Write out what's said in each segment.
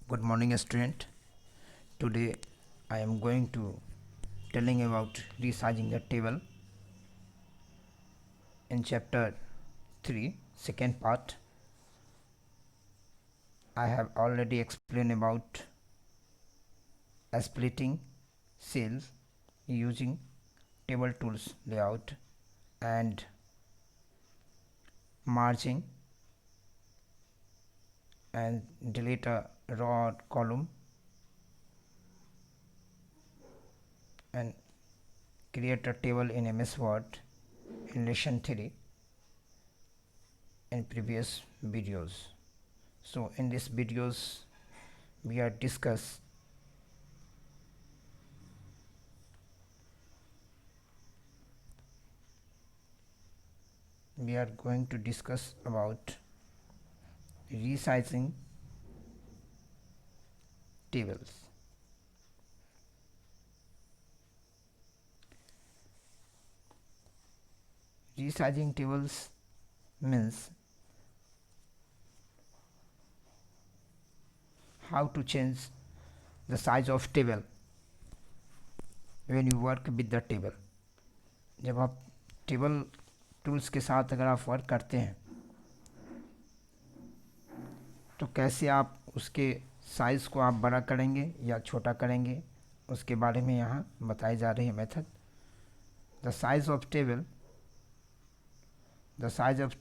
Good morning, student. Today I am going to telling about resizing the table in chapter 3, second part. I have already explained about splitting cells using table tools layout and merging and delete a row or column and create a table in MS Word in lesson 3 in previous videos. So in these videos we are going to discuss about resizing tables. Resizing tables means how to change the size of table when you work with the table. जब आप table tools के साथ अगर आप work करते हैं तो कैसे आप उसके साइज़ को आप बड़ा करेंगे या छोटा करेंगे उसके बारे में यहाँ बताई जा रही है method. The size of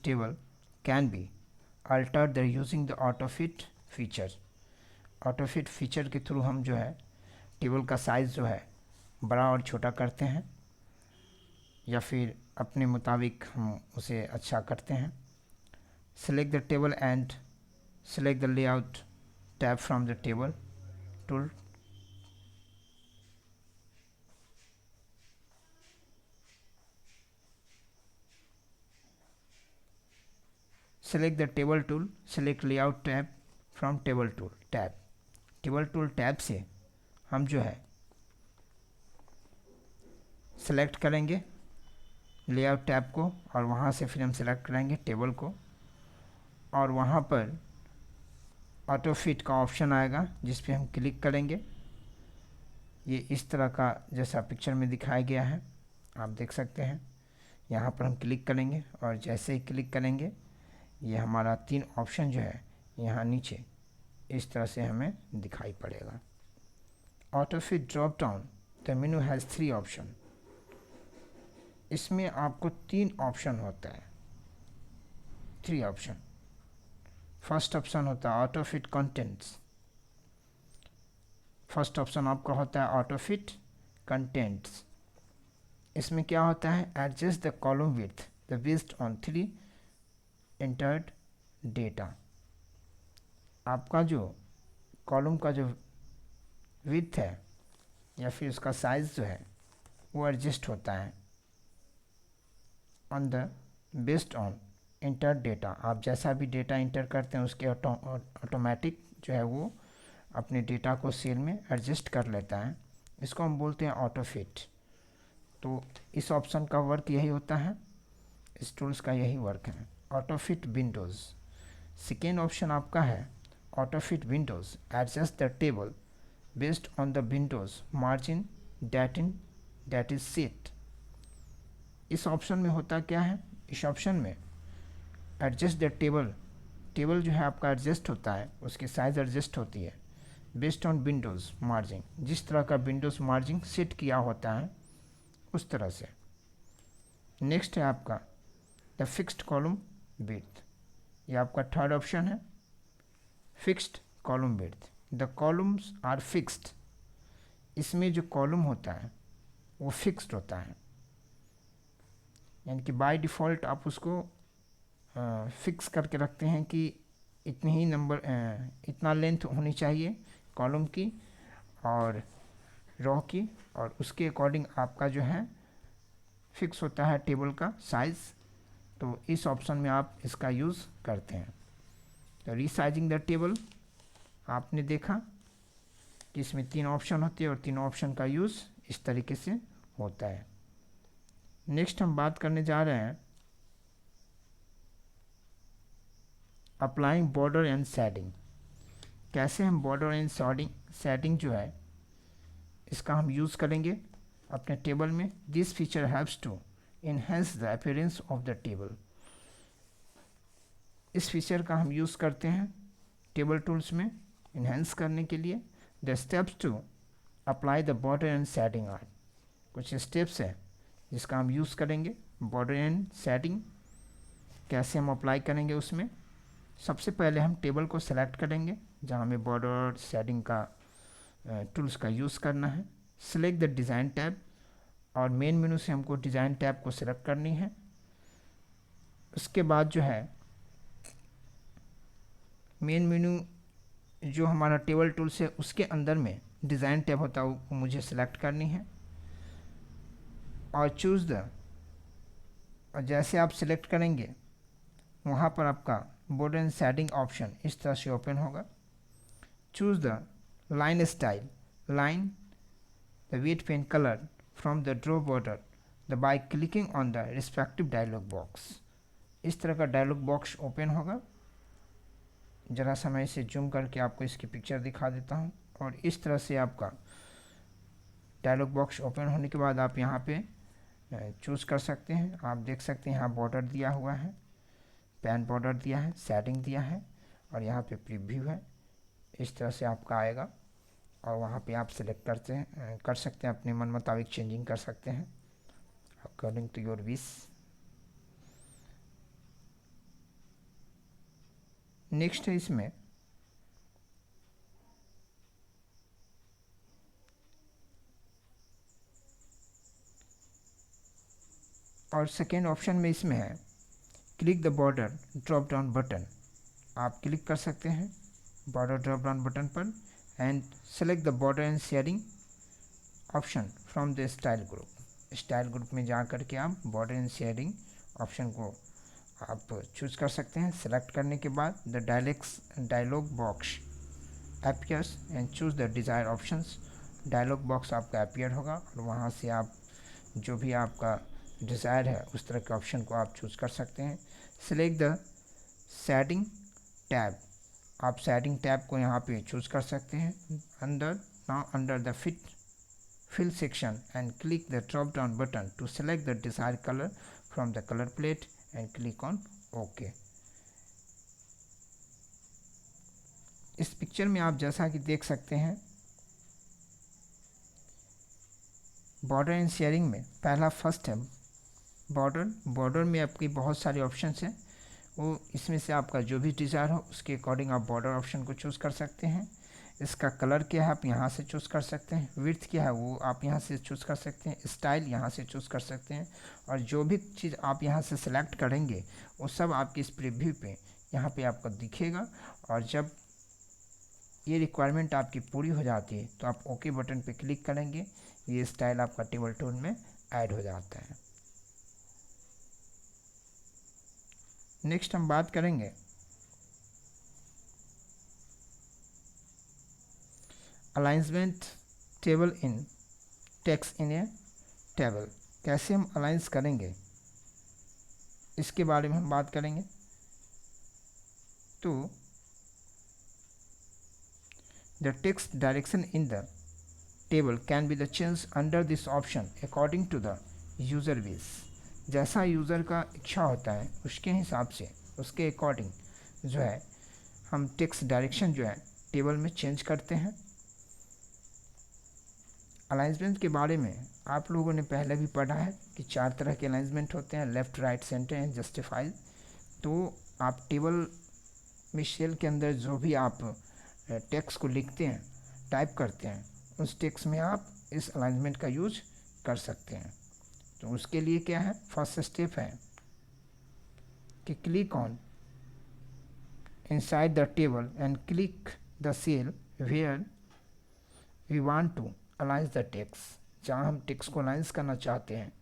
table can be altered using the Autofit feature. Autofit feature के थ्रू हम जो है टेबल का साइज़ जो है बड़ा और छोटा करते हैं या फिर अपने मुताबिक हम उसे अच्छा करते हैं. Select the table and select the layout tab from the table tool. Select the table tool, select layout tab from table tool tab. Table tool tab से हम जो है सेलेक्ट करेंगे लेआउट टैब को और वहाँ से फिर हम सेलेक्ट करेंगे टेबल को और वहाँ पर ऑटो फिट का ऑप्शन आएगा जिस पे हम क्लिक करेंगे. ये इस तरह का जैसा पिक्चर में दिखाया गया है आप देख सकते हैं. यहाँ पर हम क्लिक करेंगे और जैसे ही क्लिक करेंगे ये हमारा 3 ऑप्शन जो है यहाँ नीचे इस तरह से हमें दिखाई पड़ेगा. Auto fit drop down the menu has 3 option. इसमें आपको 3 ऑप्शन होता है. 3 ऑप्शन. फर्स्ट ऑप्शन होता है auto fit contents. First option आपका होता है ऑटो फिट कंटेंट्स. इसमें क्या होता है adjust the column width the based on 3 entered data. आपका जो कॉलम का जो विड्थ है या फिर उसका साइज जो है वो एडजस्ट होता है on the based on inter data. आप जैसा भी डेटा इंटर करते हैं उसके ऑटोमेटिक जो है वो अपने डेटा को सेल में एडजस्ट कर लेता है. इसको हम बोलते हैं ऑटो फिट. तो इस ऑप्शन का वर्क यही होता है, इस टूल्स का यही वर्क है. Auto fit Windows second option आपका है auto fit Windows adjust the table based on the Windows margin that is set. इस ऑप्शन में होता क्या है, इस ऑप्शन में एडजस्ट द टेबल जो है आपका एडजस्ट होता है, उसकी साइज़ एडजस्ट होती है बेस्ड ऑन विंडोज़ मार्जिन. जिस तरह का विंडोज़ मार्जिन सेट किया होता है उस तरह से. नेक्स्ट है आपका द फिक्स्ड कॉलम विड्थ. ये आपका थर्ड ऑप्शन है fixed column width. The columns are fixed. इसमें जो कॉलम होता है वो फिक्स्ड होता है, यानी कि बाय डिफ़ॉल्ट आप उसको फिक्स करके रखते हैं कि इतनी ही नंबर इतना लेंथ होनी चाहिए कॉलम की और रो की और उसके अकॉर्डिंग आपका जो है फिक्स होता है टेबल का साइज़. तो इस ऑप्शन में आप इसका यूज़ करते हैं. तो रीसाइजिंग द टेबल आपने देखा कि इसमें 3 ऑप्शन होते हैं और 3 ऑप्शन का यूज़ इस तरीके से होता है. नेक्स्ट हम बात करने जा रहे हैं अप्लाइंग बॉर्डर एंड शेडिंग. कैसे हम बॉर्डर एंड सेटिंग जो है इसका हम यूज़ करेंगे अपने टेबल में। This feature helps to enhance the appearance of the table. इस फीचर का हम यूज़ करते हैं टेबल टूल्स में इन्हेंस करने के लिए। The steps to apply the border and setting are, कुछ स्टेप्स हैं जिसका हम यूज़ करेंगे। बॉर्डर एंड सेटिंग कैसे हम अप्लाई करेंगे उसमें, सबसे पहले हम टेबल को सेलेक्ट करेंगे जहाँ हमें बॉर्डर सेटिंग का टूल्स का यूज़ करना है। सिलेक्ट द डिज़ाइन टैब, और मेन मेनू से हमको डिज़ाइन टैब को सिलेक्ट करनी है। उसके बाद जो है मेन मेनू जो हमारा टेबल टूल्स है उसके अंदर में डिज़ाइन टैब होता है वो मुझे सिलेक्ट करनी है और चूज़ द, और जैसे आप सिलेक्ट करेंगे वहाँ पर आपका बॉर्डर एंड सेटिंग ऑप्शन इस तरह से ओपन होगा। Choose the line style, line the weight pen colour from the draw border the by clicking on the respective dialog box. इस तरह का डायलॉग बॉक्स ओपन होगा। ज़रा सा मैं इसे जूम करके आपको इसकी पिक्चर दिखा देता हूँ। और इस तरह से आपका डायलॉग बॉक्स ओपन होने के बाद आप यहाँ पे चूज़ कर सकते हैं। आप देख सकते हैं यहाँ बॉर्डर दिया हुआ है, पैन बॉर्डर दिया है, सेटिंग दिया है और यहाँ पे प्रीव्यू है। इस तरह से आपका आएगा और वहाँ पे आप सेलेक्ट कर सकते हैं, अपने मन मुताबिक चेंजिंग कर सकते हैं according to your wish. Next है इसमें और सेकेंड ऑप्शन में इसमें है click the border drop down button. आप क्लिक कर सकते हैं बॉर्डर ड्रॉप डाउन बटन पर and select the border and sharing option from the style group. Style group में जा कर के आप बॉर्डर एंड शेयरिंग ऑप्शन को आप चूज़ कर सकते हैं। सेलेक्ट करने के बाद the dialog box appears and choose the desire options. Dialog box आपका अपीयर होगा और वहाँ से आप जो भी आपका डिज़ायर है उस तरह के ऑप्शन को आप चूज़ कर सकते हैं। सिलेक्ट द सेटिंग टैब, आप सेटिंग टैब को यहाँ पे चूज़ कर सकते हैं under the fill section and click the drop down button to select the desired color from the color plate and click on OK। इस पिक्चर में आप जैसा कि देख सकते हैं बॉर्डर एंड शेयरिंग में पहला फर्स्ट है बॉर्डर में आपकी बहुत सारे ऑप्शंस हैं, वो इसमें से आपका जो भी डिज़ायर हो उसके अकॉर्डिंग आप बॉर्डर ऑप्शन को चूज़ कर सकते हैं। इसका कलर क्या है आप यहाँ से चूज़ कर सकते हैं, विड्थ क्या है वो आप यहाँ से चूज़ कर सकते हैं, स्टाइल यहाँ से चूज़ कर सकते हैं और जो भी चीज़ आप यहाँ से सिलेक्ट करेंगे वो सब आपकी इस प्रीव्यू पे यहाँ पे आपको दिखेगा। और जब ये रिक्वायरमेंट आपकी पूरी हो जाती है तो आप ओके बटन पे क्लिक करेंगे, ये स्टाइल आपका टेबल टूल में ऐड हो जाता है। नेक्स्ट हम बात करेंगे alignment table in text in a table. कैसे हम अलाइंस करेंगे इसके बारे में हम बात करेंगे। तो the text direction in the table can be the change under this option according to the user wish. जैसा यूज़र का इच्छा होता है उसके हिसाब से उसके अकॉर्डिंग जो है हम टेक्स्ट डायरेक्शन जो है टेबल में चेंज करते हैं। अलाइंसमेंट के बारे में आप लोगों ने पहले भी पढ़ा है कि 4 तरह के अलाइंसमेंट होते हैं, left, right, centre and justified. तो आप टेबल में सेल के अंदर जो भी आप टेक्स्ट को लिखते हैं, टाइप करते हैं, उस टेक्स्ट में आप इस अलाइंसमेंट का यूज कर सकते हैं। तो उसके लिए क्या है, फर्स्ट स्टेप है कि click on inside the table and click the cell where we want to aligns the text. जहाँ हम टेक्स्ट को अलाइंस करना चाहते हैं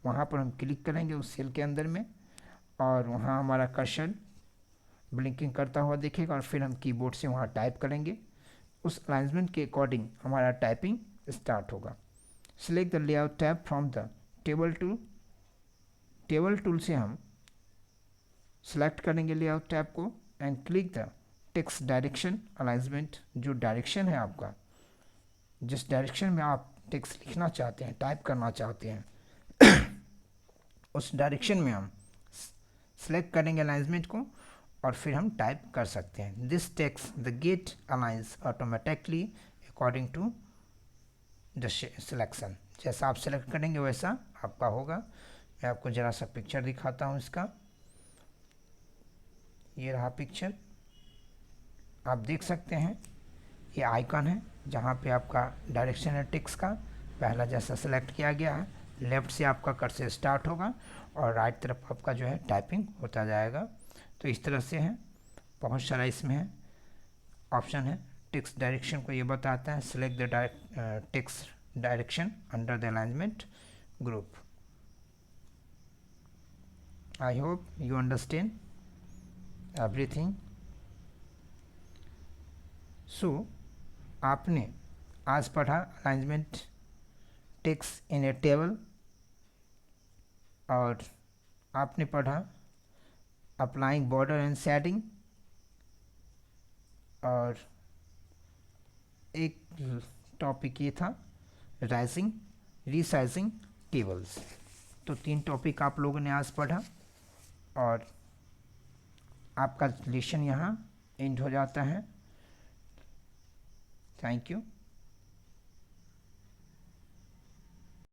वहाँ पर हम क्लिक करेंगे उस सेल के अंदर में और वहाँ हमारा कर्सर ब्लिंकिंग करता हुआ दिखेगा और फिर हम कीबोर्ड से वहाँ टाइप करेंगे। उस अलाइंसमेंट के अकॉर्डिंग हमारा टाइपिंग स्टार्ट होगा। Select the layout tab from the table tool से हम सेलेक्ट करेंगे लेआउट टैब को and click the text direction alignment, जो डायरेक्शन है आपका, जिस डायरेक्शन में आप टेक्स्ट लिखना चाहते हैं, टाइप करना चाहते हैं, उस डायरेक्शन में हम सेलेक्ट करेंगे अलाइनमेंट को और फिर हम टाइप कर सकते हैं। This text the get aligns automatically according to the selection. जैसा आप सेलेक्ट करेंगे वैसा आपका होगा। मैं आपको ज़रा सा पिक्चर दिखाता हूँ इसका। ये रहा पिक्चर, आप देख सकते हैं ये आइकन है जहाँ पे आपका डायरेक्शन है टेक्स्ट का, पहला जैसा सेलेक्ट किया गया है। लेफ़्ट से आपका कर्सर स्टार्ट होगा और राइट तरफ आपका जो है टाइपिंग होता जाएगा। तो इस तरह से है, बहुत सारा इसमें है ऑप्शन है। टेक्स्ट डायरेक्शन को ये बताता है, select the text direction under the alignment group. I hope you understand everything. So आपने आज पढ़ा alignment text in a table, और आपने पढ़ा अप्लाइंग बॉर्डर एंड शेडिंग, और एक टॉपिक ये था राइजिंग रीसाइजिंग टेबल्स। तो 3 टॉपिक आप लोगों ने आज पढ़ा और आपका लेसन यहाँ एंड हो जाता है। Thank you.